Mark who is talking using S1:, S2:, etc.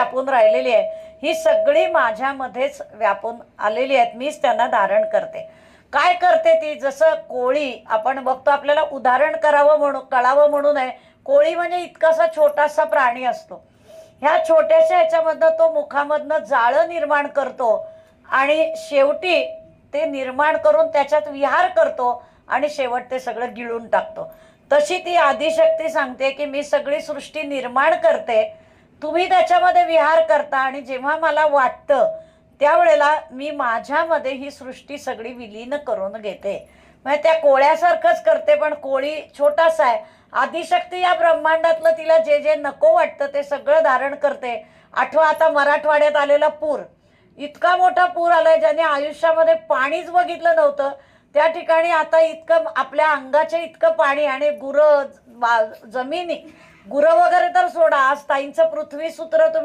S1: व्यापून राहिलेली आहे ही सगळी माझ्यामध्येच व्यापून आलेली आहेत, मीच त्यांना धारण करते. काय करते ती? जसं कोळी आपण बघतो, आपल्याला उदाहरण कळावं म्हणून आहे. कोळी म्हणजे इतकासा छोटासा प्राणी असतो. ह्या छोट्याशा ह्याच्यामधनं तो मुखामधनं जाळं निर्माण करतो आणि शेवटी ते निर्माण करून त्याच्यात विहार करतो आणि शेवट ते सगळं गिळून टाकतो. तशी ती आदिशक्ती सांगते की मी सगळी सृष्टी निर्माण करते, तुम्ही त्याच्यामध्ये विहार करता आणि जेव्हा मला वाटतं त्यावेळेला मी माझ्यामध्ये ही सृष्टी सगळी विलीन करून घेते. म्हणजे त्या कोळ्यासारखंच करते, पण कोळी छोटासा आहे. आदिशक्ती या ब्रह्मांडातलं तिला जे जे नको वाटतं ते सगळं धारण करते. आठवा आता मराठवाड्यात आलेला पूर, इतका मोठा पूर आलाय ज्याने आयुष्यामध्ये पाणीच बघितलं नव्हतं. त्या ठिकाणी आता इतकं आपल्या अंगाच्या इतकं पाणी आणि गुरं जमिनी, गुरं वगैरे तर सोडा, आज ताईंचं पृथ्वी सूत्र तुम्ही